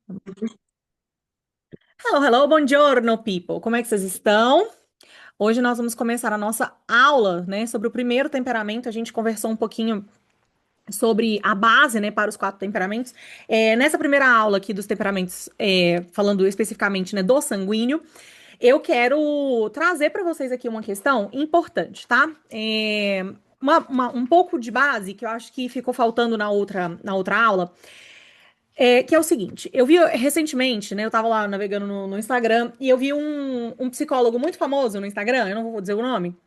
Hello, hello, buongiorno, people. Como é que vocês estão? Hoje nós vamos começar a nossa aula, né, sobre o primeiro temperamento. A gente conversou um pouquinho sobre a base, né, para os quatro temperamentos. Nessa primeira aula aqui dos temperamentos, falando especificamente, né, do sanguíneo, eu quero trazer para vocês aqui uma questão importante, tá? Um pouco de base que eu acho que ficou faltando na outra aula. Que é o seguinte, eu vi recentemente, né? Eu tava lá navegando no Instagram e eu vi um psicólogo muito famoso no Instagram, eu não vou dizer o nome,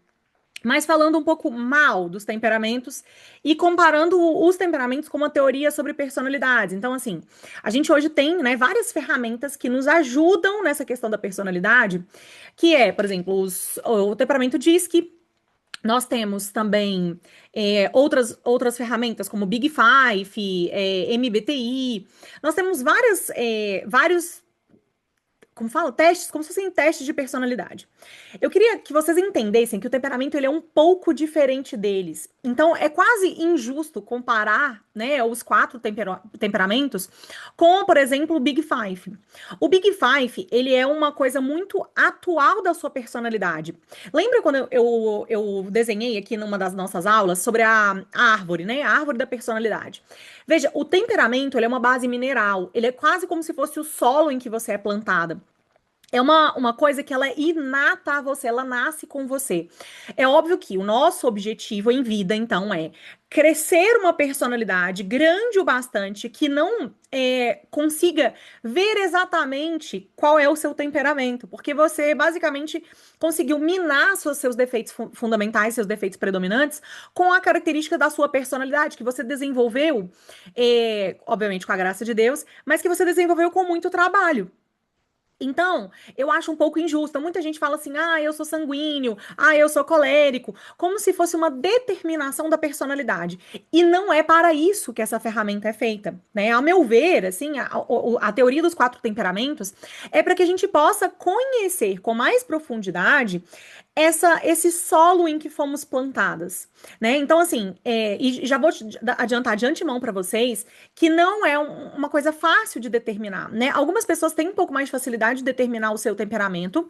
mas falando um pouco mal dos temperamentos e comparando os temperamentos com uma teoria sobre personalidades. Então, assim, a gente hoje tem, né, várias ferramentas que nos ajudam nessa questão da personalidade, que é, por exemplo, o temperamento DISC. Nós temos também outras ferramentas como Big Five, MBTI. Nós temos vários, como fala, testes, como se fossem testes de personalidade. Eu queria que vocês entendessem que o temperamento ele é um pouco diferente deles. Então, é quase injusto comparar, né, os quatro temperamentos com, por exemplo, o Big Five. O Big Five, ele é uma coisa muito atual da sua personalidade. Lembra quando eu desenhei aqui numa das nossas aulas sobre a árvore, né? A árvore da personalidade. Veja, o temperamento, ele é uma base mineral. Ele é quase como se fosse o solo em que você é plantada. É uma coisa que ela é inata a você, ela nasce com você. É óbvio que o nosso objetivo em vida, então, é crescer uma personalidade grande o bastante que não consiga ver exatamente qual é o seu temperamento, porque você basicamente conseguiu minar seus defeitos fundamentais, seus defeitos predominantes, com a característica da sua personalidade, que você desenvolveu, obviamente com a graça de Deus, mas que você desenvolveu com muito trabalho. Então, eu acho um pouco injusto. Muita gente fala assim: ah, eu sou sanguíneo, ah, eu sou colérico, como se fosse uma determinação da personalidade. E não é para isso que essa ferramenta é feita, né? Ao meu ver, assim, a teoria dos quatro temperamentos é para que a gente possa conhecer com mais profundidade esse solo em que fomos plantadas, né? Então, assim, e já vou adiantar de antemão para vocês que não é uma coisa fácil de determinar, né? Algumas pessoas têm um pouco mais de facilidade de determinar o seu temperamento,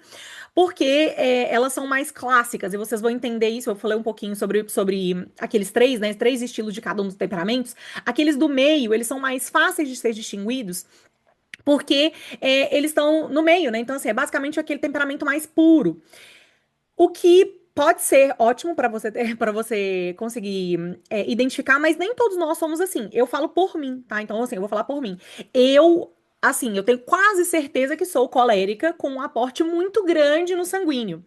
porque elas são mais clássicas, e vocês vão entender isso. Eu falei um pouquinho sobre aqueles três, né? Três estilos de cada um dos temperamentos. Aqueles do meio, eles são mais fáceis de ser distinguidos. Porque eles estão no meio, né? Então, assim, é basicamente aquele temperamento mais puro. O que pode ser ótimo para você para você conseguir identificar, mas nem todos nós somos assim. Eu falo por mim, tá? Então, assim, eu vou falar por mim. Eu tenho quase certeza que sou colérica com um aporte muito grande no sanguíneo.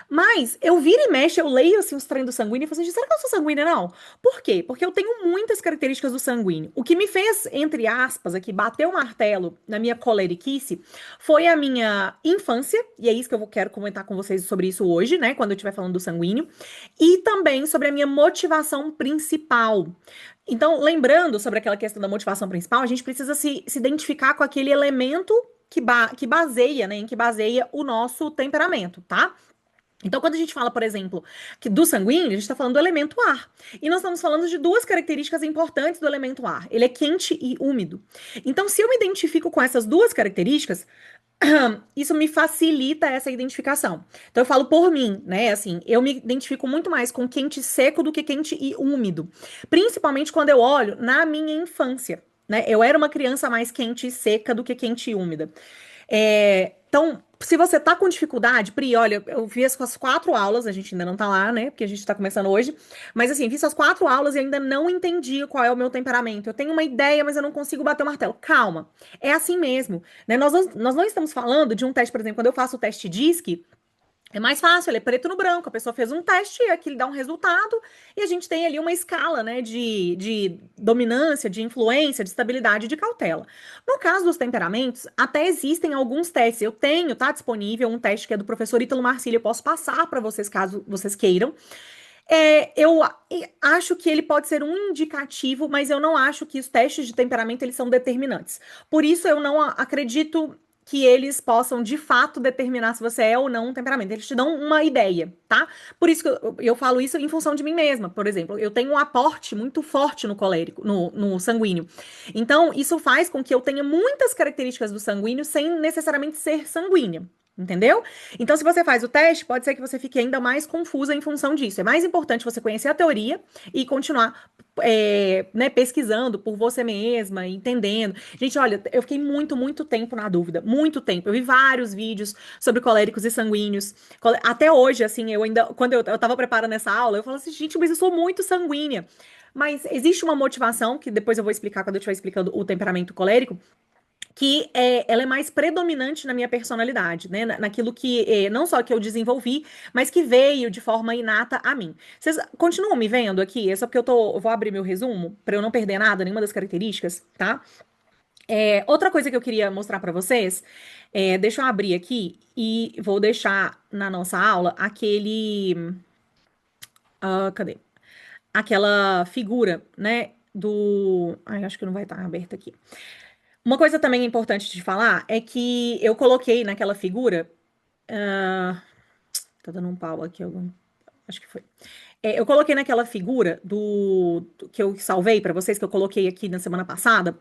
Mas eu viro e mexe, eu leio assim os treinos do sanguíneo e falo assim, será que eu sou sanguínea, não? Por quê? Porque eu tenho muitas características do sanguíneo. O que me fez, entre aspas, aqui, bater o martelo na minha coleriquice foi a minha infância, e é isso que eu quero comentar com vocês sobre isso hoje, né? Quando eu estiver falando do sanguíneo, e também sobre a minha motivação principal. Então, lembrando sobre aquela questão da motivação principal, a gente precisa se identificar com aquele elemento que baseia, né, em que baseia o nosso temperamento, tá? Então, quando a gente fala, por exemplo, que do sanguíneo, a gente está falando do elemento ar. E nós estamos falando de duas características importantes do elemento ar. Ele é quente e úmido. Então, se eu me identifico com essas duas características, isso me facilita essa identificação. Então, eu falo por mim, né? Assim, eu me identifico muito mais com quente e seco do que quente e úmido. Principalmente quando eu olho na minha infância, né? Eu era uma criança mais quente e seca do que quente e úmida. Então, se você tá com dificuldade, Pri, olha, eu vi as quatro aulas, a gente ainda não tá lá, né? Porque a gente tá começando hoje. Mas assim, fiz as quatro aulas e ainda não entendi qual é o meu temperamento. Eu tenho uma ideia, mas eu não consigo bater o martelo. Calma, é assim mesmo, né? Nós não estamos falando de um teste, por exemplo, quando eu faço o teste DISC, é mais fácil, ele é preto no branco. A pessoa fez um teste, aquilo dá um resultado, e a gente tem ali uma escala, né, de dominância, de influência, de estabilidade, de cautela. No caso dos temperamentos, até existem alguns testes. Eu tenho, tá disponível um teste que é do professor Ítalo Marcílio, eu posso passar para vocês caso vocês queiram. Acho que ele pode ser um indicativo, mas eu não acho que os testes de temperamento eles são determinantes. Por isso eu não acredito que eles possam de fato determinar se você é ou não um temperamento. Eles te dão uma ideia, tá? Por isso que eu falo isso em função de mim mesma. Por exemplo, eu tenho um aporte muito forte no colérico, no sanguíneo. Então, isso faz com que eu tenha muitas características do sanguíneo sem necessariamente ser sanguínea. Entendeu? Então, se você faz o teste, pode ser que você fique ainda mais confusa em função disso. É mais importante você conhecer a teoria e continuar né, pesquisando por você mesma, entendendo. Gente, olha, eu fiquei muito tempo na dúvida, muito tempo. Eu vi vários vídeos sobre coléricos e sanguíneos. Até hoje, assim, eu ainda, quando eu tava preparando essa aula, eu falo assim, gente, mas eu sou muito sanguínea. Mas existe uma motivação, que depois eu vou explicar quando eu estiver explicando o temperamento colérico, que ela é mais predominante na minha personalidade, né? Naquilo que, não só que eu desenvolvi, mas que veio de forma inata a mim. Vocês continuam me vendo aqui? É só porque eu vou abrir meu resumo, para eu não perder nada, nenhuma das características, tá? Outra coisa que eu queria mostrar para vocês, deixa eu abrir aqui e vou deixar na nossa aula cadê? Aquela figura, né? Ai, acho que não vai estar aberta aqui. Uma coisa também importante de falar é que eu coloquei naquela figura. Tá dando um pau aqui, acho que foi. Eu coloquei naquela figura que eu salvei pra vocês, que eu coloquei aqui na semana passada,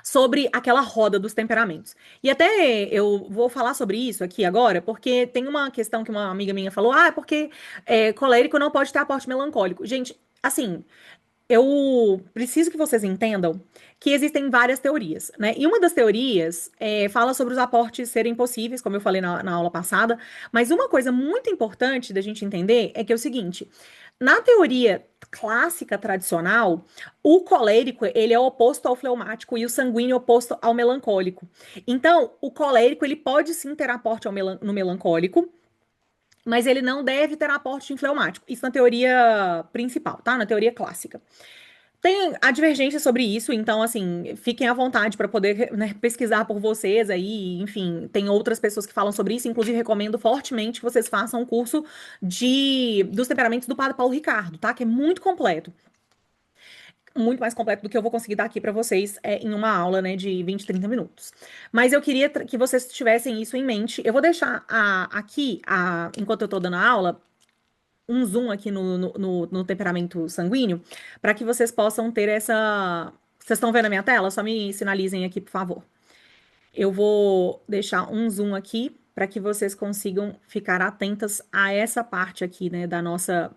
sobre aquela roda dos temperamentos. E até eu vou falar sobre isso aqui agora, porque tem uma questão que uma amiga minha falou: ah, é porque colérico não pode ter aporte melancólico. Gente, assim, eu preciso que vocês entendam que existem várias teorias, né? E uma das teorias fala sobre os aportes serem possíveis, como eu falei na aula passada, mas uma coisa muito importante da gente entender é que é o seguinte: na teoria clássica tradicional, o colérico ele é oposto ao fleumático e o sanguíneo oposto ao melancólico. Então, o colérico ele pode sim ter aporte no melancólico, mas ele não deve ter aporte em fleumático. Isso na teoria principal, tá? Na teoria clássica. Tem a divergência sobre isso, então, assim, fiquem à vontade para poder, né, pesquisar por vocês aí. Enfim, tem outras pessoas que falam sobre isso. Inclusive, recomendo fortemente que vocês façam um curso dos temperamentos do Padre Paulo Ricardo, tá? Que é muito completo. Muito mais completo do que eu vou conseguir dar aqui para vocês em uma aula, né, de 20, 30 minutos. Mas eu queria que vocês tivessem isso em mente. Eu vou deixar aqui, enquanto eu tô dando a aula, um zoom aqui no temperamento sanguíneo, para que vocês possam ter essa. Vocês estão vendo a minha tela? Só me sinalizem aqui, por favor. Eu vou deixar um zoom aqui para que vocês consigam ficar atentas a essa parte aqui, né, da nossa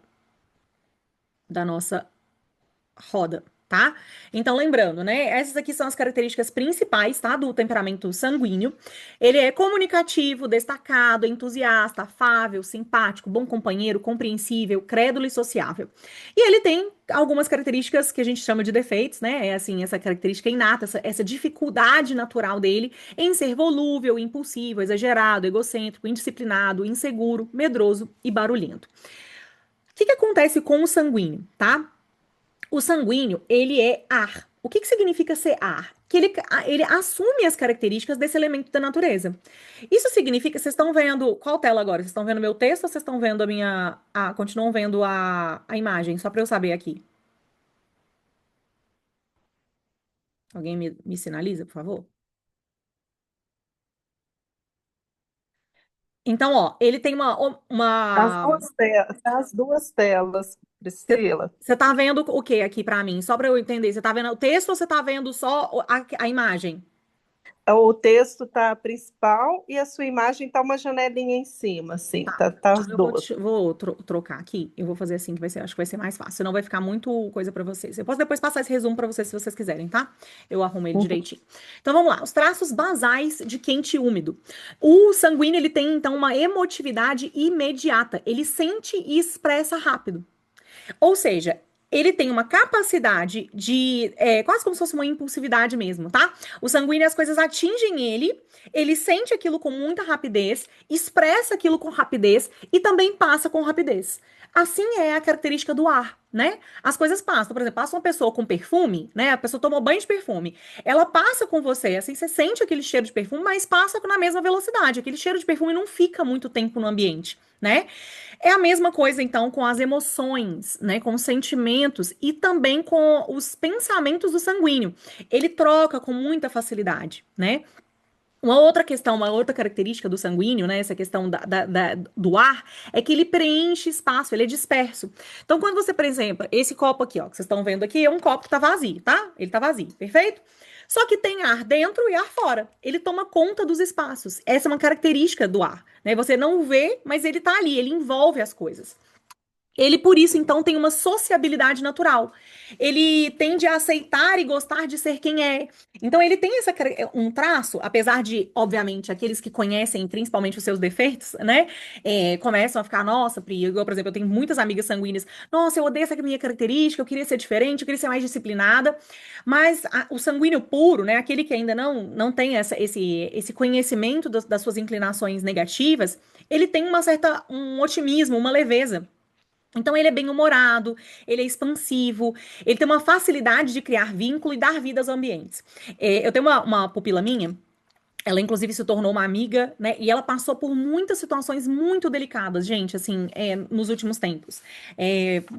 roda, tá? Então, lembrando, né? Essas aqui são as características principais, tá? Do temperamento sanguíneo. Ele é comunicativo, destacado, entusiasta, afável, simpático, bom companheiro, compreensível, crédulo e sociável. E ele tem algumas características que a gente chama de defeitos, né? É assim, essa característica inata, essa dificuldade natural dele em ser volúvel, impulsivo, exagerado, egocêntrico, indisciplinado, inseguro, medroso e barulhento. O que que acontece com o sanguíneo, tá? O sanguíneo, ele é ar. O que que significa ser ar? Que ele assume as características desse elemento da natureza. Isso significa, vocês estão vendo, qual tela agora? Vocês estão vendo meu texto ou vocês estão vendo continuam vendo a imagem? Só para eu saber aqui. Alguém me sinaliza, por favor? Então, ó, ele tem As duas telas, Priscila. Você tá vendo o que aqui para mim? Só para eu entender. Você tá vendo o texto ou você tá vendo só a imagem? O texto tá principal e a sua imagem tá uma janelinha em cima, assim, tá as Então eu vou, duas. trocar aqui. Eu vou fazer assim, acho que vai ser mais fácil. Senão vai ficar muito coisa pra vocês. Eu posso depois passar esse resumo pra vocês se vocês quiserem, tá? Eu arrumo ele Uhum. direitinho. Então vamos lá. Os traços basais de quente e úmido. O sanguíneo, ele tem então uma emotividade imediata. Ele sente e expressa rápido. Ou seja, ele tem uma capacidade quase como se fosse uma impulsividade mesmo, tá? O sanguíneo, as coisas atingem ele sente aquilo com muita rapidez, expressa aquilo com rapidez e também passa com rapidez. Assim é a característica do ar, né? As coisas passam. Por exemplo, passa uma pessoa com perfume, né? A pessoa tomou banho de perfume. Ela passa com você, assim, você sente aquele cheiro de perfume, mas passa na mesma velocidade. Aquele cheiro de perfume não fica muito tempo no ambiente, né? É a mesma coisa, então, com as emoções, né? Com os sentimentos e também com os pensamentos do sanguíneo. Ele troca com muita facilidade, né? Uma outra questão, uma outra característica do sanguíneo, né? Essa questão do ar, é que ele preenche espaço, ele é disperso. Então, quando você, por exemplo, esse copo aqui, ó, que vocês estão vendo aqui, é um copo que tá vazio, tá? Ele tá vazio, perfeito? Só que tem ar dentro e ar fora. Ele toma conta dos espaços. Essa é uma característica do ar, né? Você não vê, mas ele tá ali, ele envolve as coisas. Ele, por isso, então, tem uma sociabilidade natural. Ele tende a aceitar e gostar de ser quem é. Então, ele tem um traço, apesar de, obviamente, aqueles que conhecem principalmente os seus defeitos, né? Começam a ficar, nossa, Pri, eu, por exemplo, eu tenho muitas amigas sanguíneas. Nossa, eu odeio essa minha característica, eu queria ser diferente, eu queria ser mais disciplinada. Mas o sanguíneo puro, né? Aquele que ainda não tem esse conhecimento das suas inclinações negativas, ele tem um otimismo, uma leveza. Então, ele é bem-humorado, ele é expansivo, ele tem uma facilidade de criar vínculo e dar vida aos ambientes. Eu tenho uma pupila minha. Ela, inclusive, se tornou uma amiga, né? E ela passou por muitas situações muito delicadas, gente, assim, nos últimos tempos.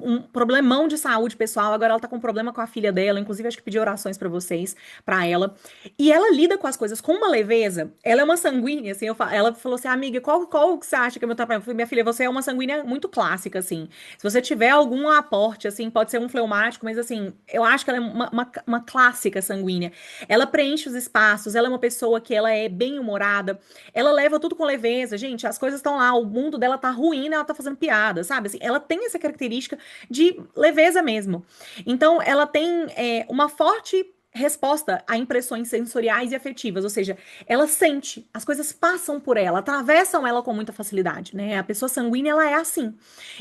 Um problemão de saúde pessoal, agora ela tá com um problema com a filha dela, inclusive acho que pedi orações pra vocês, pra ela. E ela lida com as coisas com uma leveza. Ela é uma sanguínea, assim, ela falou assim, amiga, qual que você acha que é o meu trabalho? Eu falei, minha filha, você é uma sanguínea muito clássica, assim. Se você tiver algum aporte, assim, pode ser um fleumático, mas assim, eu acho que ela é uma clássica sanguínea. Ela preenche os espaços, ela é uma pessoa que ela é bem-humorada, ela leva tudo com leveza, gente, as coisas estão lá, o mundo dela tá ruim, ela tá fazendo piada, sabe? Assim, ela tem essa característica de leveza mesmo. Então, ela tem uma forte resposta a impressões sensoriais e afetivas, ou seja, ela sente, as coisas passam por ela, atravessam ela com muita facilidade, né? A pessoa sanguínea, ela é assim.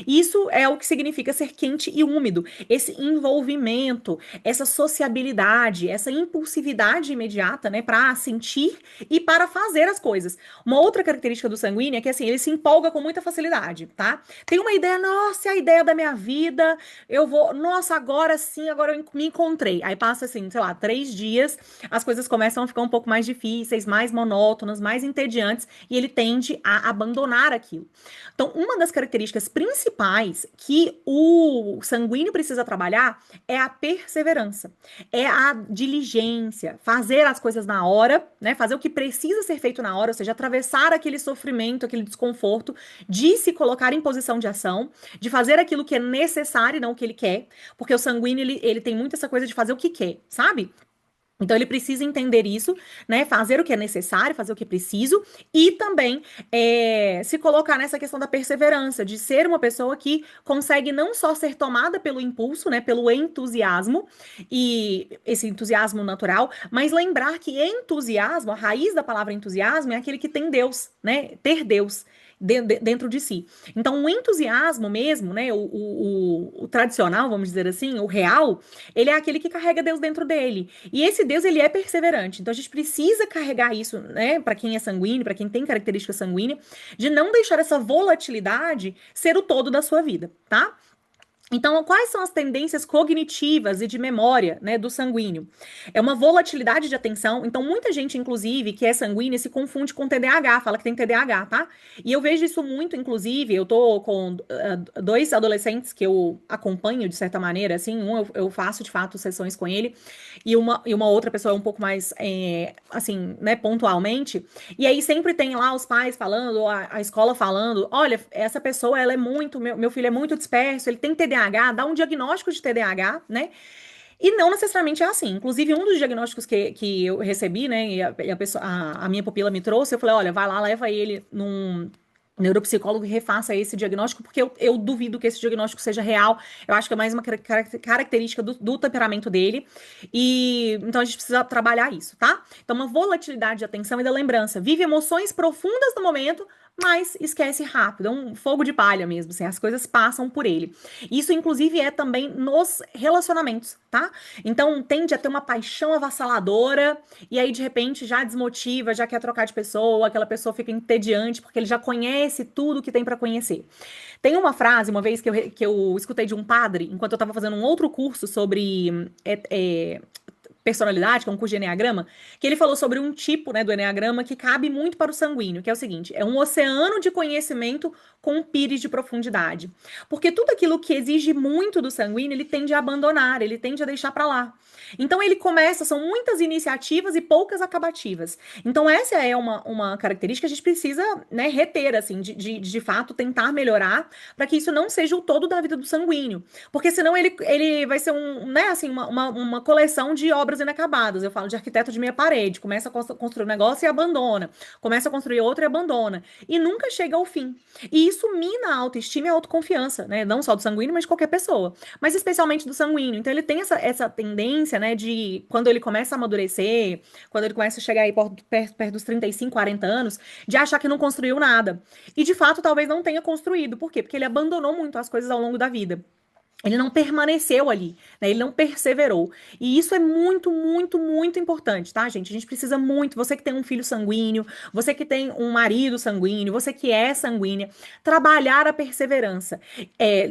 Isso é o que significa ser quente e úmido, esse envolvimento, essa sociabilidade, essa impulsividade imediata, né, para sentir e para fazer as coisas. Uma outra característica do sanguíneo é que, assim, ele se empolga com muita facilidade, tá? Tem uma ideia, nossa, é a ideia da minha vida, eu vou, nossa, agora sim, agora eu me encontrei. Aí passa, assim, sei lá, 3 dias, as coisas começam a ficar um pouco mais difíceis, mais monótonas, mais entediantes, e ele tende a abandonar aquilo. Então, uma das características principais que o sanguíneo precisa trabalhar é a perseverança, é a diligência, fazer as coisas na hora, né? Fazer o que precisa ser feito na hora, ou seja, atravessar aquele sofrimento, aquele desconforto, de se colocar em posição de ação, de fazer aquilo que é necessário e não o que ele quer, porque o sanguíneo ele tem muito essa coisa de fazer o que quer, sabe? Então ele precisa entender isso, né? Fazer o que é necessário, fazer o que é preciso, e também se colocar nessa questão da perseverança, de ser uma pessoa que consegue não só ser tomada pelo impulso, né? Pelo entusiasmo, e esse entusiasmo natural, mas lembrar que entusiasmo, a raiz da palavra entusiasmo, é aquele que tem Deus, né? Ter Deus dentro de si. Então, o entusiasmo mesmo, né? O tradicional, vamos dizer assim, o real, ele é aquele que carrega Deus dentro dele. E esse Deus, ele é perseverante. Então, a gente precisa carregar isso, né, para quem é sanguíneo, para quem tem característica sanguínea, de não deixar essa volatilidade ser o todo da sua vida, tá? Então, quais são as tendências cognitivas e de memória, né, do sanguíneo? É uma volatilidade de atenção. Então, muita gente, inclusive, que é sanguínea, se confunde com TDAH, fala que tem TDAH, tá? E eu vejo isso muito, inclusive, eu tô com 2 adolescentes que eu acompanho, de certa maneira, assim, eu faço, de fato, sessões com ele, e uma outra pessoa é um pouco mais, assim, né, pontualmente. E aí sempre tem lá os pais falando, ou a escola falando, olha, essa pessoa, ela é muito, meu filho é muito disperso, ele tem TDAH, dá um diagnóstico de TDAH, né? E não necessariamente é assim. Inclusive, um dos diagnósticos que eu recebi, né, a minha pupila me trouxe, eu falei, olha, vai lá, leva ele num neuropsicólogo e refaça esse diagnóstico, porque eu duvido que esse diagnóstico seja real. Eu acho que é mais uma característica do temperamento dele. E então a gente precisa trabalhar isso, tá? Então, uma volatilidade de atenção e da lembrança. Vive emoções profundas no momento, mas esquece rápido. É um fogo de palha mesmo, assim, as coisas passam por ele. Isso, inclusive, é também nos relacionamentos, tá? Então, tende a ter uma paixão avassaladora, e aí, de repente, já desmotiva, já quer trocar de pessoa, aquela pessoa fica entediante, porque ele já conhece tudo que tem pra conhecer. Tem uma frase, uma vez, que eu escutei de um padre, enquanto eu tava fazendo um outro curso sobre personalidade, que é um curso de Eneagrama, que ele falou sobre um tipo, né, do Eneagrama que cabe muito para o sanguíneo, que é o seguinte: é um oceano de conhecimento com um pires de profundidade. Porque tudo aquilo que exige muito do sanguíneo, ele tende a abandonar, ele tende a deixar para lá. Então ele começa, são muitas iniciativas e poucas acabativas. Então essa é uma característica que a gente precisa, né, reter, assim, de fato tentar melhorar para que isso não seja o todo da vida do sanguíneo. Porque senão ele vai ser né, assim, uma coleção de obras inacabadas. Eu falo de arquiteto de meia parede, começa a construir um negócio e abandona, começa a construir outro e abandona, e nunca chega ao fim. E isso mina a autoestima e a autoconfiança, né? Não só do sanguíneo, mas de qualquer pessoa, mas especialmente do sanguíneo. Então ele tem essa tendência, né, de quando ele começa a amadurecer, quando ele começa a chegar aí perto dos 35, 40 anos, de achar que não construiu nada. E de fato, talvez não tenha construído. Por quê? Porque ele abandonou muito as coisas ao longo da vida. Ele não permaneceu ali, né? Ele não perseverou. E isso é muito, muito, muito importante, tá, gente? A gente precisa muito. Você que tem um filho sanguíneo, você que tem um marido sanguíneo, você que é sanguínea, trabalhar a perseverança.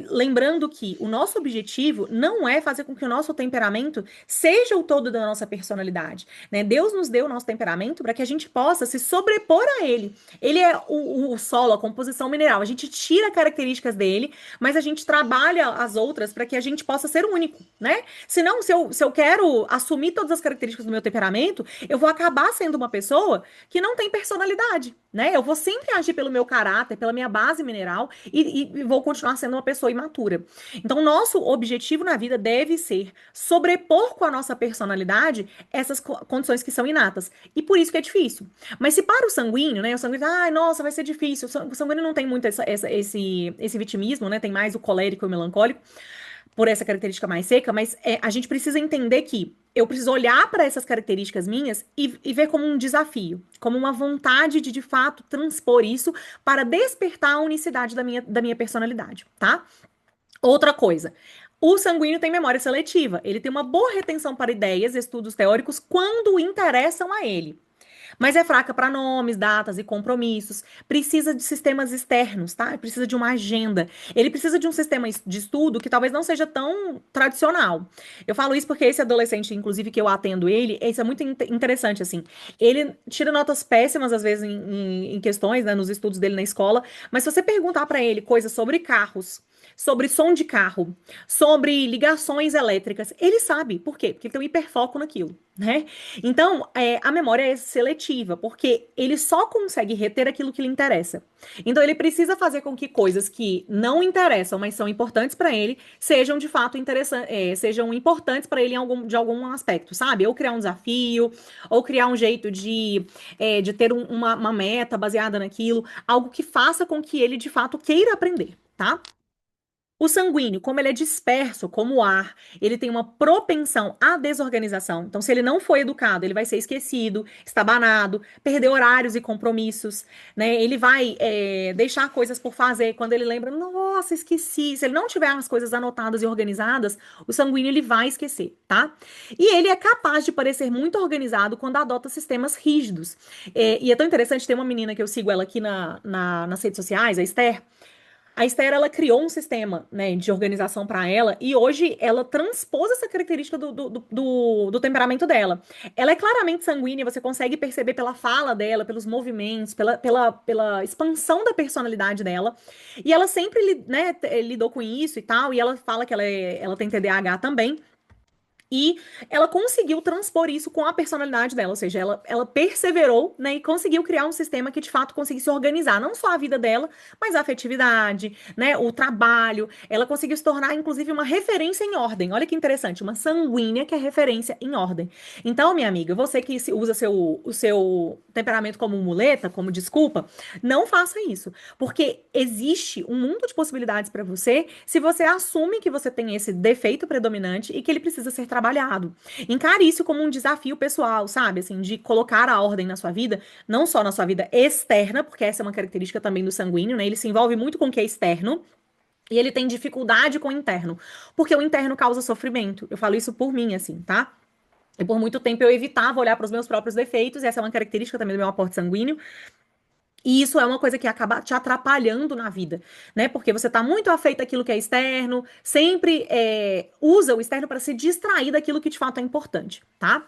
Lembrando que o nosso objetivo não é fazer com que o nosso temperamento seja o todo da nossa personalidade, né? Deus nos deu o nosso temperamento para que a gente possa se sobrepor a ele. Ele é o solo, a composição mineral. A gente tira características dele, mas a gente trabalha as outras para que a gente possa ser único, né? Senão, se eu quero assumir todas as características do meu temperamento, eu vou acabar sendo uma pessoa que não tem personalidade, né? Eu vou sempre agir pelo meu caráter, pela minha base mineral e vou continuar sendo uma pessoa imatura. Então, nosso objetivo na vida deve ser sobrepor com a nossa personalidade essas condições que são inatas. E por isso que é difícil. Mas se para o sanguíneo, né? O sanguíneo, ai, nossa, vai ser difícil. O sanguíneo não tem muito esse vitimismo, né? Tem mais o colérico e o melancólico por essa característica mais seca, mas a gente precisa entender que eu preciso olhar para essas características minhas e ver como um desafio, como uma vontade de fato transpor isso para despertar a unicidade da minha personalidade, tá? Outra coisa. O sanguíneo tem memória seletiva. Ele tem uma boa retenção para ideias, estudos teóricos, quando interessam a ele, mas é fraca para nomes, datas e compromissos. Precisa de sistemas externos, tá? Precisa de uma agenda. Ele precisa de um sistema de estudo que talvez não seja tão tradicional. Eu falo isso porque esse adolescente, inclusive, que eu atendo ele, isso é muito interessante, assim. Ele tira notas péssimas, às vezes, em questões, né, nos estudos dele na escola, mas se você perguntar para ele coisas sobre carros, sobre som de carro, sobre ligações elétricas, ele sabe. Por quê? Porque ele tem um hiperfoco naquilo, né? Então, a memória é seletiva, porque ele só consegue reter aquilo que lhe interessa. Então, ele precisa fazer com que coisas que não interessam, mas são importantes para ele, sejam de fato interessantes, sejam importantes para ele de algum aspecto, sabe? Ou criar um desafio, ou criar um jeito de ter uma meta baseada naquilo, algo que faça com que ele de fato queira aprender, tá? O sanguíneo, como ele é disperso, como o ar, ele tem uma propensão à desorganização. Então, se ele não foi educado, ele vai ser esquecido, estabanado, perder horários e compromissos, né? Ele vai deixar coisas por fazer. Quando ele lembra, nossa, esqueci. Se ele não tiver as coisas anotadas e organizadas, o sanguíneo ele vai esquecer, tá? E ele é capaz de parecer muito organizado quando adota sistemas rígidos. E é tão interessante, tem uma menina que eu sigo ela aqui nas redes sociais, a Esther. A Esther, ela criou um sistema, né, de organização para ela e hoje ela transpôs essa característica do temperamento dela. Ela é claramente sanguínea, você consegue perceber pela fala dela, pelos movimentos, pela expansão da personalidade dela. E ela sempre, né, lidou com isso e tal, e ela fala que ela tem TDAH também. E ela conseguiu transpor isso com a personalidade dela, ou seja, ela perseverou, né, e conseguiu criar um sistema que de fato conseguisse organizar não só a vida dela, mas a afetividade, né, o trabalho. Ela conseguiu se tornar, inclusive, uma referência em ordem. Olha que interessante, uma sanguínea que é referência em ordem. Então, minha amiga, você que usa o seu temperamento como muleta, como desculpa, não faça isso, porque existe um mundo de possibilidades para você se você assume que você tem esse defeito predominante e que ele precisa ser trabalhado. Encare isso como um desafio pessoal, sabe? Assim, de colocar a ordem na sua vida, não só na sua vida externa, porque essa é uma característica também do sanguíneo, né? Ele se envolve muito com o que é externo. E ele tem dificuldade com o interno, porque o interno causa sofrimento. Eu falo isso por mim, assim, tá? E por muito tempo eu evitava olhar para os meus próprios defeitos, e essa é uma característica também do meu aporte sanguíneo. E isso é uma coisa que acaba te atrapalhando na vida, né? Porque você tá muito afeito àquilo que é externo, sempre usa o externo para se distrair daquilo que de fato é importante, tá?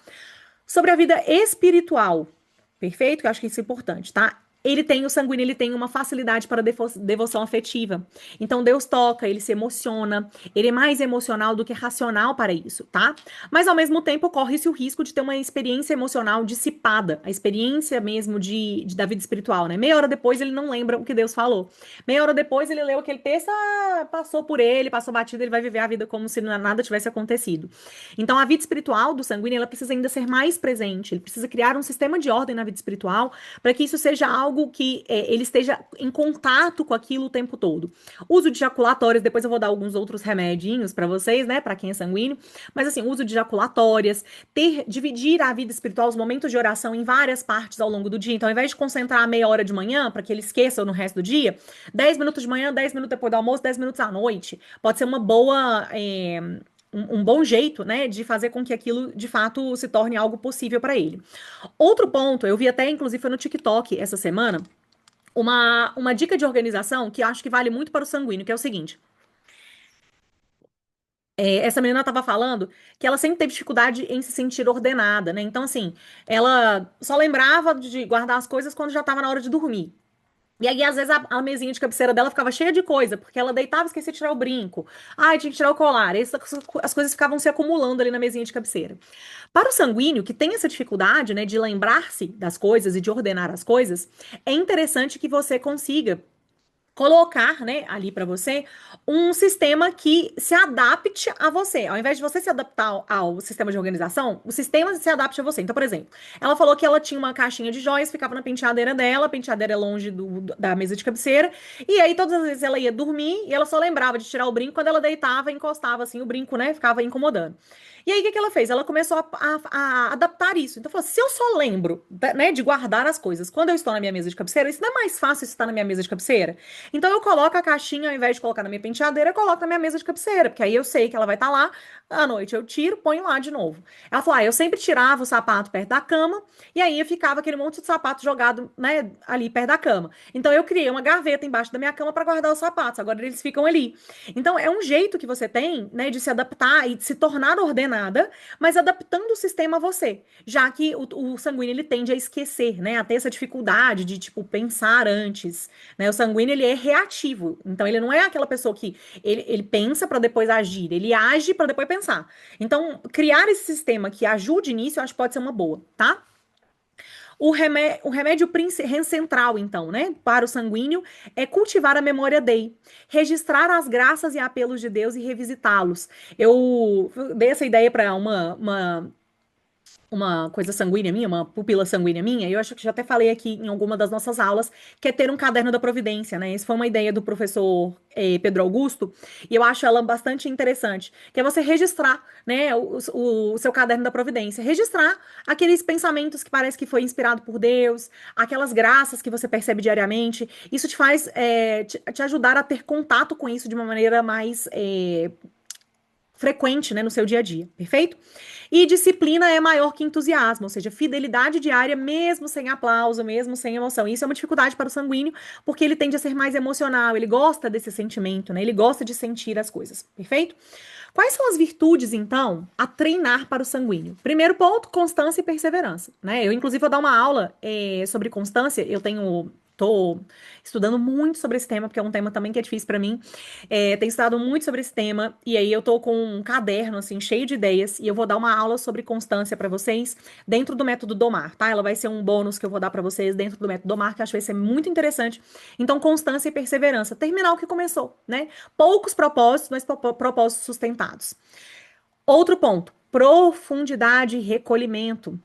Sobre a vida espiritual, perfeito? Que eu acho que isso é importante, tá? O sanguíneo, ele tem uma facilidade para devoção afetiva. Então, Deus toca, ele se emociona, ele é mais emocional do que racional para isso, tá? Mas, ao mesmo tempo, corre-se o risco de ter uma experiência emocional dissipada, a experiência mesmo da vida espiritual, né? Meia hora depois, ele não lembra o que Deus falou. Meia hora depois, ele leu aquele texto, passou por ele, passou batido, ele vai viver a vida como se nada tivesse acontecido. Então, a vida espiritual do sanguíneo, ela precisa ainda ser mais presente, ele precisa criar um sistema de ordem na vida espiritual para que isso seja algo que ele esteja em contato com aquilo o tempo todo. Uso de jaculatórias, depois eu vou dar alguns outros remedinhos para vocês, né, para quem é sanguíneo, mas assim, uso de jaculatórias, dividir a vida espiritual, os momentos de oração em várias partes ao longo do dia. Então, ao invés de concentrar a meia hora de manhã, para que ele esqueça no resto do dia, 10 minutos de manhã, 10 minutos depois do almoço, 10 minutos à noite. Pode ser uma boa. Um bom jeito, né, de fazer com que aquilo de fato se torne algo possível para ele. Outro ponto, eu vi até, inclusive, foi no TikTok essa semana, uma dica de organização que eu acho que vale muito para o sanguíneo, que é o seguinte. Essa menina estava falando que ela sempre teve dificuldade em se sentir ordenada, né? Então, assim, ela só lembrava de guardar as coisas quando já estava na hora de dormir. E aí, às vezes, a mesinha de cabeceira dela ficava cheia de coisa, porque ela deitava e esquecia de tirar o brinco. Ai, tinha que tirar o colar. As coisas ficavam se acumulando ali na mesinha de cabeceira. Para o sanguíneo, que tem essa dificuldade, né, de lembrar-se das coisas e de ordenar as coisas, é interessante que você consiga colocar, né, ali para você um sistema que se adapte a você. Ao invés de você se adaptar ao sistema de organização, o sistema se adapte a você. Então, por exemplo, ela falou que ela tinha uma caixinha de joias, ficava na penteadeira dela, a penteadeira é longe da mesa de cabeceira, e aí todas as vezes ela ia dormir e ela só lembrava de tirar o brinco quando ela deitava, encostava assim o brinco, né, ficava incomodando. E aí, o que que ela fez? Ela começou a adaptar isso. Então, falou, se eu só lembro, né, de guardar as coisas quando eu estou na minha mesa de cabeceira, isso não é mais fácil estar na minha mesa de cabeceira? Então eu coloco a caixinha, ao invés de colocar na minha penteadeira, eu coloco na minha mesa de cabeceira, porque aí eu sei que ela vai estar lá, à noite eu tiro, ponho lá de novo. Ela falou, eu sempre tirava o sapato perto da cama, e aí ficava aquele monte de sapato jogado, né, ali perto da cama. Então eu criei uma gaveta embaixo da minha cama para guardar os sapatos, agora eles ficam ali. Então é um jeito que você tem, né, de se adaptar e de se tornar ordenada, mas adaptando o sistema a você, já que o sanguíneo ele tende a esquecer, né, a ter essa dificuldade de, tipo, pensar antes, né? O sanguíneo, ele é reativo. Então, ele não é aquela pessoa que ele pensa para depois agir, ele age para depois pensar. Então, criar esse sistema que ajude nisso, eu acho que pode ser uma boa, tá? O remédio central, então, né, para o sanguíneo é cultivar a memória Dei, registrar as graças e apelos de Deus e revisitá-los. Eu dei essa ideia para uma coisa sanguínea minha, uma pupila sanguínea minha, e eu acho que já até falei aqui em alguma das nossas aulas, que é ter um caderno da providência, né? Isso foi uma ideia do professor Pedro Augusto, e eu acho ela bastante interessante, que é você registrar, né, o seu caderno da providência, registrar aqueles pensamentos que parece que foi inspirado por Deus, aquelas graças que você percebe diariamente, isso te faz, te ajudar a ter contato com isso de uma maneira mais frequente, né, no seu dia a dia, perfeito? E disciplina é maior que entusiasmo, ou seja, fidelidade diária, mesmo sem aplauso, mesmo sem emoção. Isso é uma dificuldade para o sanguíneo, porque ele tende a ser mais emocional, ele gosta desse sentimento, né? Ele gosta de sentir as coisas, perfeito? Quais são as virtudes, então, a treinar para o sanguíneo? Primeiro ponto, constância e perseverança, né? Eu, inclusive, vou dar uma aula sobre constância. Tô estudando muito sobre esse tema, porque é um tema também que é difícil para mim. Tenho estudado muito sobre esse tema, e aí eu tô com um caderno, assim, cheio de ideias, e eu vou dar uma aula sobre constância para vocês dentro do método Domar, tá? Ela vai ser um bônus que eu vou dar para vocês dentro do método Domar, que eu acho que vai ser muito interessante. Então, constância e perseverança. Terminar o que começou, né? Poucos propósitos, mas propósitos sustentados. Outro ponto, profundidade e recolhimento.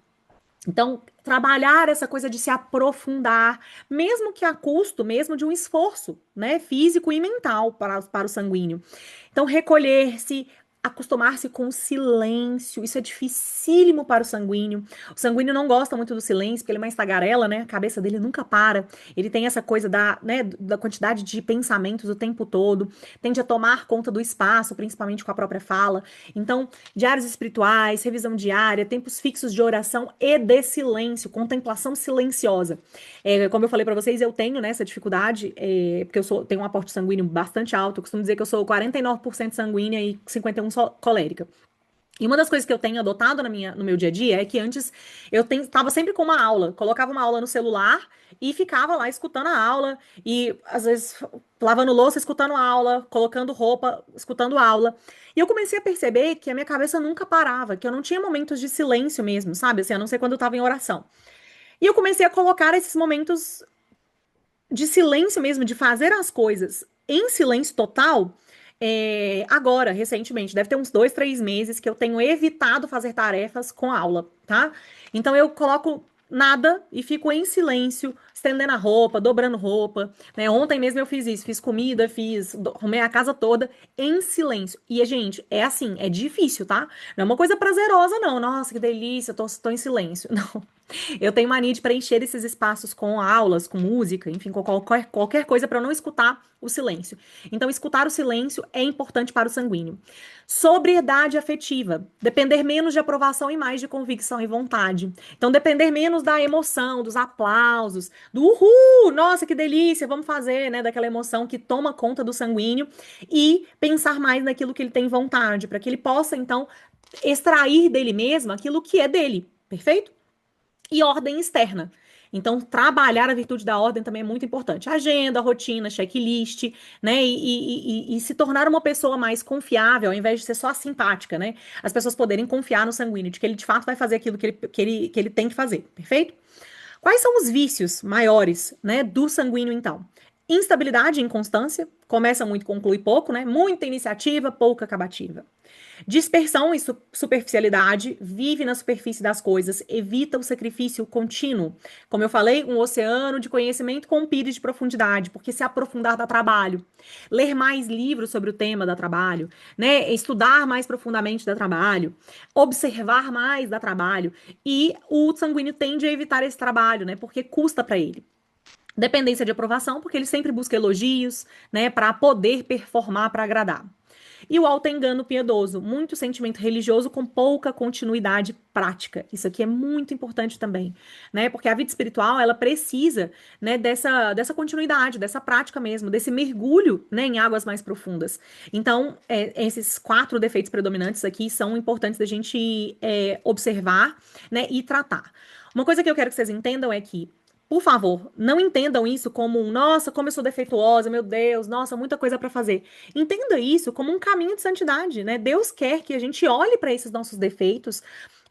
Então, trabalhar essa coisa de se aprofundar, mesmo que a custo, mesmo de um esforço, né, físico e mental para o sanguíneo. Então, recolher-se, acostumar-se com o silêncio. Isso é dificílimo para o sanguíneo. O sanguíneo não gosta muito do silêncio, porque ele é mais tagarela, né? A cabeça dele nunca para. Ele tem essa coisa da quantidade de pensamentos o tempo todo. Tende a tomar conta do espaço, principalmente com a própria fala. Então, diários espirituais, revisão diária, tempos fixos de oração e de silêncio, contemplação silenciosa. Como eu falei para vocês, eu tenho, né, essa dificuldade, porque tenho um aporte sanguíneo bastante alto. Eu costumo dizer que eu sou 49% sanguínea e 51% só colérica. E uma das coisas que eu tenho adotado no meu dia a dia é que antes eu estava sempre com uma aula, colocava uma aula no celular e ficava lá escutando a aula, e às vezes lavando louça, escutando a aula, colocando roupa, escutando a aula. E eu comecei a perceber que a minha cabeça nunca parava, que eu não tinha momentos de silêncio mesmo, sabe? Assim, a não ser quando eu estava em oração. E eu comecei a colocar esses momentos de silêncio mesmo, de fazer as coisas em silêncio total, agora, recentemente, deve ter uns 2, 3 meses que eu tenho evitado fazer tarefas com aula, tá? Então eu coloco nada e fico em silêncio, estendendo a roupa, dobrando roupa, né? Ontem mesmo eu fiz isso, fiz comida, arrumei a casa toda em silêncio. E, gente, é assim, é difícil, tá? Não é uma coisa prazerosa, não. Nossa, que delícia, tô em silêncio. Não. Eu tenho mania de preencher esses espaços com aulas, com música, enfim, com qualquer coisa para não escutar o silêncio. Então, escutar o silêncio é importante para o sanguíneo. Sobriedade afetiva. Depender menos de aprovação e mais de convicção e vontade. Então, depender menos da emoção, dos aplausos, do uhul, nossa, que delícia, vamos fazer, né? Daquela emoção que toma conta do sanguíneo, e pensar mais naquilo que ele tem vontade, para que ele possa, então, extrair dele mesmo aquilo que é dele. Perfeito? E ordem externa. Então, trabalhar a virtude da ordem também é muito importante. Agenda, rotina, checklist, né? E se tornar uma pessoa mais confiável, ao invés de ser só simpática, né? As pessoas poderem confiar no sanguíneo, de que ele de fato vai fazer aquilo que ele tem que fazer, perfeito? Quais são os vícios maiores, né, do sanguíneo, então? Instabilidade e inconstância, começa muito, conclui pouco, né? Muita iniciativa, pouca acabativa. Dispersão e superficialidade, vive na superfície das coisas, evita o sacrifício contínuo. Como eu falei, um oceano de conhecimento com um pires de profundidade, porque se aprofundar dá trabalho. Ler mais livros sobre o tema dá trabalho, né? Estudar mais profundamente dá trabalho, observar mais dá trabalho, e o sanguíneo tende a evitar esse trabalho, né? Porque custa para ele. Dependência de aprovação, porque ele sempre busca elogios, né, para poder performar, para agradar. E o auto-engano piedoso, muito sentimento religioso com pouca continuidade prática. Isso aqui é muito importante também, né? Porque a vida espiritual, ela precisa, né, dessa continuidade, dessa prática mesmo, desse mergulho, né, em águas mais profundas. Então, esses 4 defeitos predominantes aqui são importantes da gente observar, né, e tratar. Uma coisa que eu quero que vocês entendam é que, por favor, não entendam isso como nossa, como eu sou defeituosa, meu Deus, nossa, muita coisa para fazer. Entenda isso como um caminho de santidade, né? Deus quer que a gente olhe para esses nossos defeitos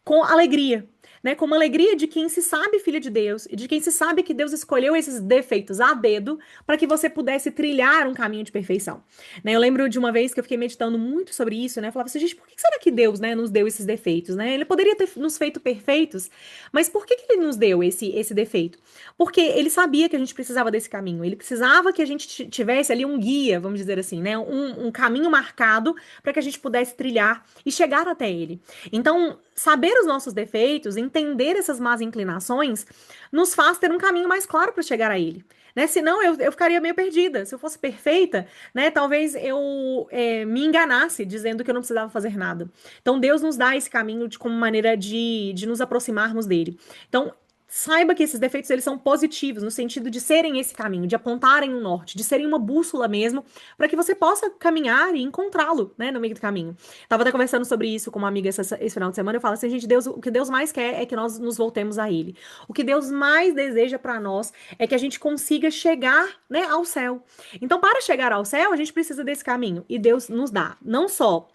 com alegria, né? Com uma alegria de quem se sabe filho de Deus e de quem se sabe que Deus escolheu esses defeitos a dedo para que você pudesse trilhar um caminho de perfeição, né? Eu lembro de uma vez que eu fiquei meditando muito sobre isso, né? Eu falava assim, gente, por que será que Deus, né, nos deu esses defeitos, né? Ele poderia ter nos feito perfeitos, mas por que ele nos deu esse defeito? Porque ele sabia que a gente precisava desse caminho, ele precisava que a gente tivesse ali um guia, vamos dizer assim, né? Um caminho marcado para que a gente pudesse trilhar e chegar até ele. Então, saber os nossos defeitos, entender essas más inclinações, nos faz ter um caminho mais claro para chegar a ele. Né? Senão eu ficaria meio perdida. Se eu fosse perfeita, né, talvez eu me enganasse dizendo que eu não precisava fazer nada. Então Deus nos dá esse caminho como maneira de nos aproximarmos dele. Então, saiba que esses defeitos, eles são positivos, no sentido de serem esse caminho, de apontarem um norte, de serem uma bússola mesmo, para que você possa caminhar e encontrá-lo, né, no meio do caminho. Tava até conversando sobre isso com uma amiga esse final de semana. Eu falo assim, gente, Deus, o que Deus mais quer é que nós nos voltemos a Ele. O que Deus mais deseja para nós é que a gente consiga chegar, né, ao céu. Então, para chegar ao céu, a gente precisa desse caminho. E Deus nos dá não só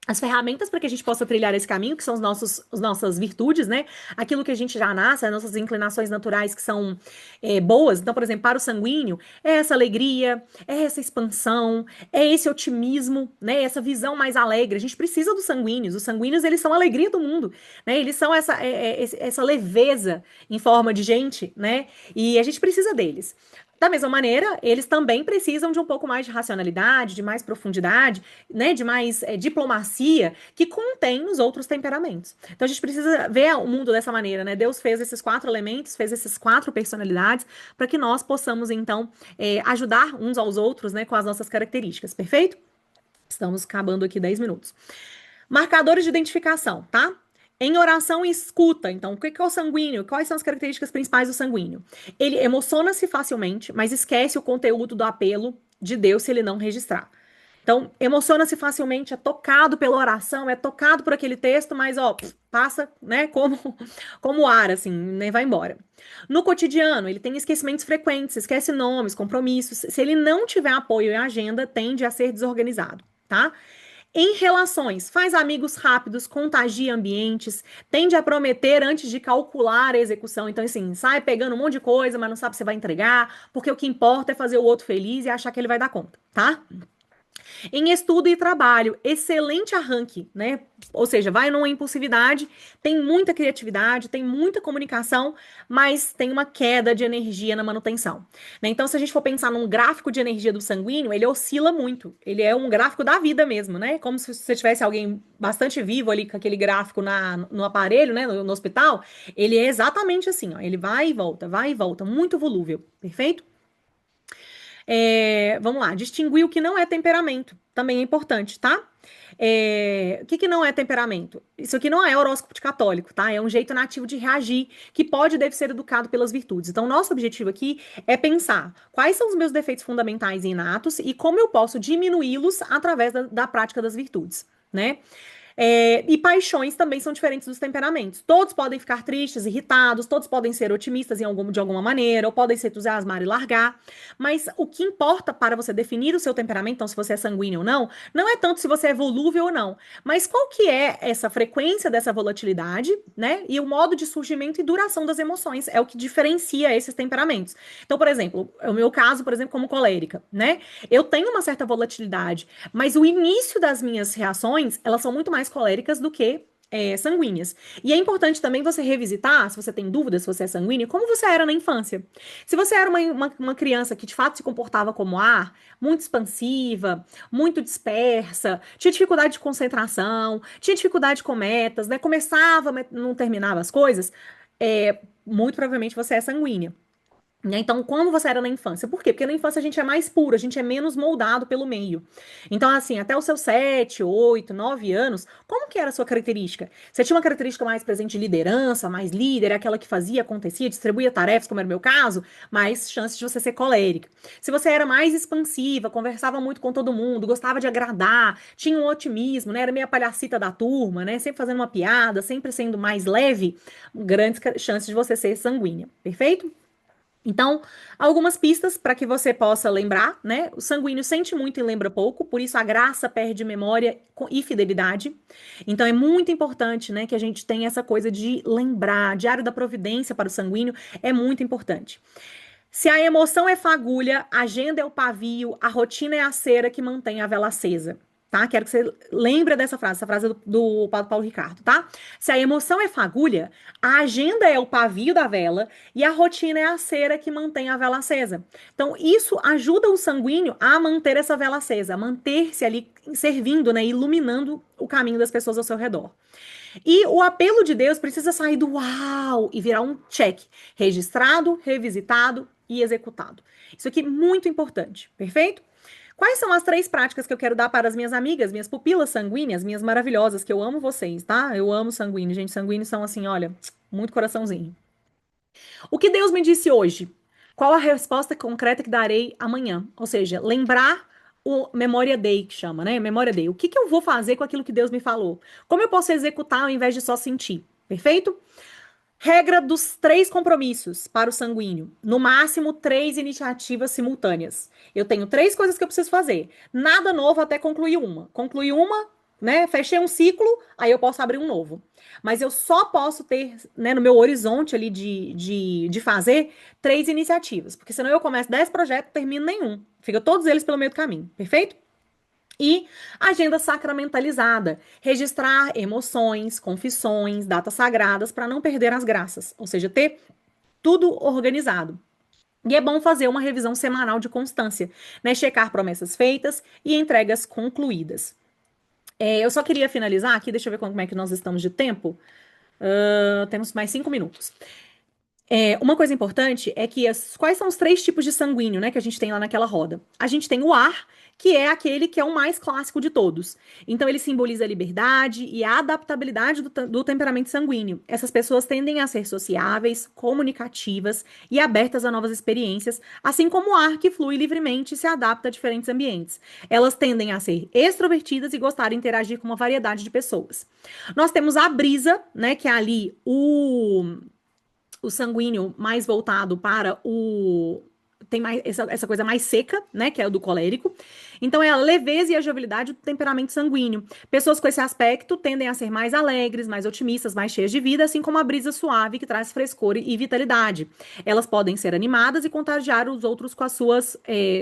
as ferramentas para que a gente possa trilhar esse caminho, que são as nossas virtudes, né? Aquilo que a gente já nasce, as nossas inclinações naturais que são boas. Então, por exemplo, para o sanguíneo, é essa alegria, é essa expansão, é esse otimismo, né? Essa visão mais alegre. A gente precisa dos sanguíneos. Os sanguíneos, eles são a alegria do mundo, né? Eles são essa leveza em forma de gente, né? E a gente precisa deles. Da mesma maneira, eles também precisam de um pouco mais de racionalidade, de mais profundidade, né, de mais diplomacia, que contém nos outros temperamentos. Então a gente precisa ver o mundo dessa maneira, né? Deus fez esses 4 elementos, fez essas 4 personalidades, para que nós possamos, então, ajudar uns aos outros, né, com as nossas características, perfeito? Estamos acabando aqui 10 minutos. Marcadores de identificação, tá? Em oração e escuta. Então, o que é o sanguíneo? Quais são as características principais do sanguíneo? Ele emociona-se facilmente, mas esquece o conteúdo do apelo de Deus se ele não registrar. Então, emociona-se facilmente, é tocado pela oração, é tocado por aquele texto, mas, ó, passa, né, como ar, assim, nem vai embora. No cotidiano, ele tem esquecimentos frequentes, esquece nomes, compromissos. Se ele não tiver apoio em agenda, tende a ser desorganizado, tá? Em relações, faz amigos rápidos, contagia ambientes, tende a prometer antes de calcular a execução. Então, assim, sai pegando um monte de coisa, mas não sabe se vai entregar, porque o que importa é fazer o outro feliz e achar que ele vai dar conta, tá? Em estudo e trabalho, excelente arranque, né? Ou seja, vai numa impulsividade, tem muita criatividade, tem muita comunicação, mas tem uma queda de energia na manutenção, né? Então, se a gente for pensar num gráfico de energia do sanguíneo, ele oscila muito. Ele é um gráfico da vida mesmo, né? Como se você tivesse alguém bastante vivo ali com aquele gráfico no aparelho, né? No hospital. Ele é exatamente assim, ó. Ele vai e volta, muito volúvel, perfeito? Vamos lá, distinguir o que não é temperamento. Também é importante, tá? O que que não é temperamento? Isso aqui não é horóscopo de católico, tá? É um jeito nativo de reagir que pode e deve ser educado pelas virtudes. Então, nosso objetivo aqui é pensar quais são os meus defeitos fundamentais e inatos e como eu posso diminuí-los através da prática das virtudes, né? E paixões também são diferentes dos temperamentos. Todos podem ficar tristes, irritados, todos podem ser otimistas de alguma maneira, ou podem se entusiasmar e largar. Mas o que importa para você definir o seu temperamento, então se você é sanguíneo ou não, não é tanto se você é volúvel ou não, mas qual que é essa frequência dessa volatilidade, né? E o modo de surgimento e duração das emoções é o que diferencia esses temperamentos. Então, por exemplo, o meu caso, por exemplo, como colérica, né? Eu tenho uma certa volatilidade, mas o início das minhas reações, elas são muito mais coléricas do que sanguíneas. E é importante também você revisitar, se você tem dúvidas se você é sanguíneo, como você era na infância. Se você era uma criança que de fato se comportava como ar, muito expansiva, muito dispersa, tinha dificuldade de concentração, tinha dificuldade com metas, né? Começava, mas não terminava as coisas, muito provavelmente você é sanguínea. Né? Então, como você era na infância? Por quê? Porque na infância a gente é mais puro, a gente é menos moldado pelo meio. Então, assim, até os seus 7, 8, 9 anos, como que era a sua característica? Você tinha uma característica mais presente de liderança, mais líder, aquela que fazia, acontecia, distribuía tarefas, como era o meu caso, mais chances de você ser colérica. Se você era mais expansiva, conversava muito com todo mundo, gostava de agradar, tinha um otimismo, né? Era meio a palhacita da turma, né? Sempre fazendo uma piada, sempre sendo mais leve, grandes chances de você ser sanguínea. Perfeito? Então, algumas pistas para que você possa lembrar, né? O sanguíneo sente muito e lembra pouco, por isso a graça perde memória e fidelidade. Então, é muito importante, né, que a gente tenha essa coisa de lembrar. Diário da Providência para o sanguíneo é muito importante. Se a emoção é fagulha, a agenda é o pavio, a rotina é a cera que mantém a vela acesa. Tá? Quero que você lembre dessa frase, essa frase é do Padre Paulo Ricardo, tá? Se a emoção é fagulha, a agenda é o pavio da vela e a rotina é a cera que mantém a vela acesa. Então, isso ajuda o sanguíneo a manter essa vela acesa, a manter-se ali servindo, né, iluminando o caminho das pessoas ao seu redor. E o apelo de Deus precisa sair do uau e virar um check, registrado, revisitado e executado. Isso aqui é muito importante, perfeito? Quais são as 3 práticas que eu quero dar para as minhas amigas, minhas pupilas sanguíneas, minhas maravilhosas, que eu amo vocês, tá? Eu amo sanguíneos, gente. Sanguíneos são assim, olha, muito coraçãozinho. O que Deus me disse hoje? Qual a resposta concreta que darei amanhã? Ou seja, lembrar o Memória Day, que chama, né? Memória Day. O que que eu vou fazer com aquilo que Deus me falou? Como eu posso executar ao invés de só sentir? Perfeito? Regra dos 3 compromissos para o sanguíneo. No máximo, 3 iniciativas simultâneas. Eu tenho 3 coisas que eu preciso fazer. Nada novo até concluir uma. Concluir uma, né? Fechei um ciclo, aí eu posso abrir um novo. Mas eu só posso ter, né, no meu horizonte ali de fazer 3 iniciativas. Porque senão eu começo 10 projetos, termino nenhum. Fica todos eles pelo meio do caminho. Perfeito? E agenda sacramentalizada, registrar emoções, confissões, datas sagradas para não perder as graças, ou seja, ter tudo organizado. E é bom fazer uma revisão semanal de constância, né? Checar promessas feitas e entregas concluídas. Eu só queria finalizar aqui, deixa eu ver como é que nós estamos de tempo. Temos mais 5 minutos. Uma coisa importante é que quais são os três tipos de sanguíneo, né, que a gente tem lá naquela roda? A gente tem o ar, que é aquele que é o mais clássico de todos. Então, ele simboliza a liberdade e a adaptabilidade do temperamento sanguíneo. Essas pessoas tendem a ser sociáveis, comunicativas e abertas a novas experiências, assim como o ar que flui livremente e se adapta a diferentes ambientes. Elas tendem a ser extrovertidas e gostar de interagir com uma variedade de pessoas. Nós temos a brisa, né, que é ali o sanguíneo mais voltado para o. Tem mais essa coisa mais seca, né? Que é o do colérico. Então, é a leveza e a jovialidade do temperamento sanguíneo. Pessoas com esse aspecto tendem a ser mais alegres, mais otimistas, mais cheias de vida, assim como a brisa suave que traz frescor e vitalidade. Elas podem ser animadas e contagiar os outros com as suas.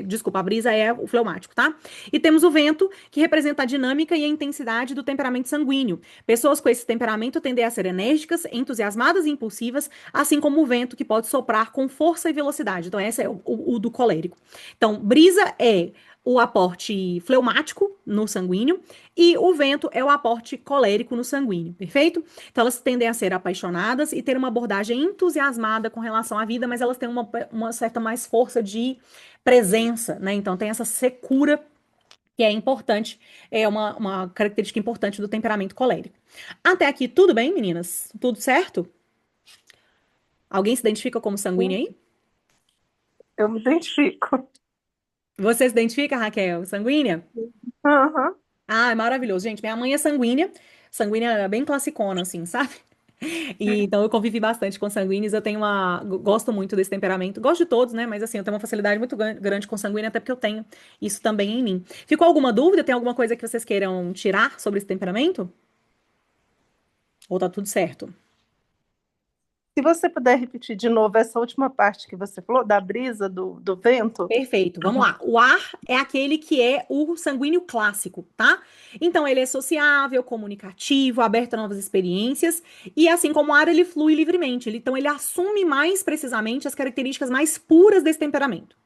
Desculpa, a brisa é o fleumático, tá? E temos o vento, que representa a dinâmica e a intensidade do temperamento sanguíneo. Pessoas com esse temperamento tendem a ser enérgicas, entusiasmadas e impulsivas, assim como o vento que pode soprar com força e velocidade. Então, esse é o do colérico. Então, brisa é o aporte fleumático no sanguíneo e o vento é o aporte colérico no sanguíneo, perfeito? Então, elas tendem a ser apaixonadas e ter uma abordagem entusiasmada com relação à vida, mas elas têm uma certa mais força de presença, né? Então, tem essa secura que é importante, é uma característica importante do temperamento colérico. Até aqui, tudo bem, meninas? Tudo certo? Alguém se identifica como sanguíneo aí? Eu me identifico. Você se identifica, Raquel, sanguínea? Aham. Ah, é maravilhoso. Gente, minha mãe é sanguínea. Sanguínea é bem classicona, assim, sabe? E, então eu convivi bastante com sanguíneos. Eu tenho gosto muito desse temperamento. Gosto de todos, né? Mas assim, eu tenho uma facilidade muito grande com sanguíneo, até porque eu tenho isso também em mim. Ficou alguma dúvida? Tem alguma coisa que vocês queiram tirar sobre esse temperamento? Ou tá tudo certo? Se você puder repetir de novo essa última parte que você falou, da brisa do vento. Perfeito, vamos lá. O ar é aquele que é o sanguíneo clássico, tá? Então, ele é sociável, comunicativo, aberto a novas experiências, e assim como o ar, ele flui livremente. Então, ele assume mais precisamente as características mais puras desse temperamento.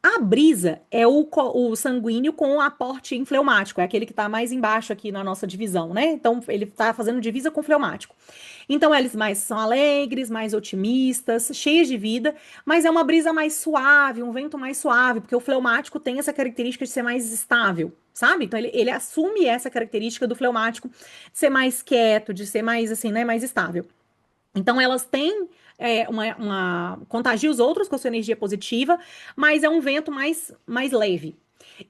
A brisa é o sanguíneo com o aporte infleumático, é aquele que está mais embaixo aqui na nossa divisão, né? Então, ele está fazendo divisa com o fleumático. Então, eles mais são alegres, mais otimistas, cheias de vida, mas é uma brisa mais suave, um vento mais suave, porque o fleumático tem essa característica de ser mais estável, sabe? Então, ele assume essa característica do fleumático de ser mais quieto, de ser mais, assim, né, mais estável. Então, elas têm contagia os outros com a sua energia positiva, mas é um vento mais leve.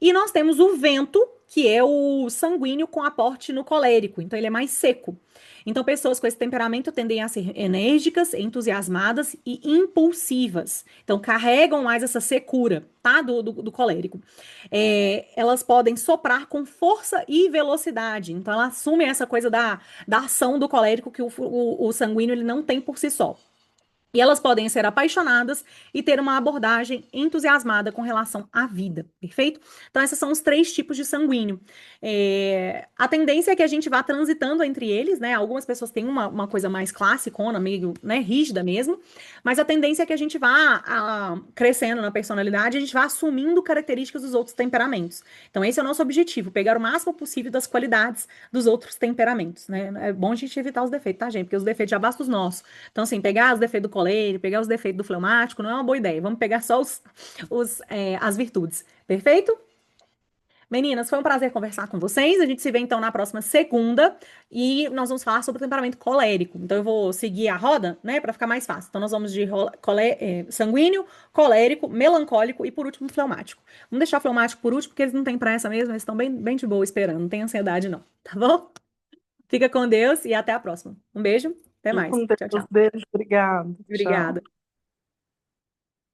E nós temos o vento, que é o sanguíneo com aporte no colérico. Então, ele é mais seco. Então, pessoas com esse temperamento tendem a ser enérgicas, entusiasmadas e impulsivas. Então, carregam mais essa secura, tá? Do colérico. Elas podem soprar com força e velocidade. Então, ela assume essa coisa da ação do colérico que o sanguíneo ele não tem por si só. E elas podem ser apaixonadas e ter uma abordagem entusiasmada com relação à vida, perfeito? Então, esses são os três tipos de sanguíneo. A tendência é que a gente vá transitando entre eles, né? Algumas pessoas têm uma coisa mais classicona, meio, né, rígida mesmo, mas a tendência é que a gente vá crescendo na personalidade, a gente vá assumindo características dos outros temperamentos. Então, esse é o nosso objetivo, pegar o máximo possível das qualidades dos outros temperamentos, né? É bom a gente evitar os defeitos, tá, gente? Porque os defeitos já bastam os nossos. Então, assim, pegar os defeitos do colérico, pegar os defeitos do fleumático, não é uma boa ideia. Vamos pegar só as virtudes. Perfeito? Meninas, foi um prazer conversar com vocês. A gente se vê então na próxima segunda e nós vamos falar sobre o temperamento colérico. Então eu vou seguir a roda, né, para ficar mais fácil. Então nós vamos de sanguíneo, colérico, melancólico e por último fleumático. Vamos deixar o fleumático por último porque eles não têm pressa mesmo, eles estão bem de boa esperando, não tem ansiedade não, tá bom? Fica com Deus e até a próxima. Um beijo, até Fique mais. com Tchau, Deus, tchau. beijo, obrigado. Obrigada. Tchau.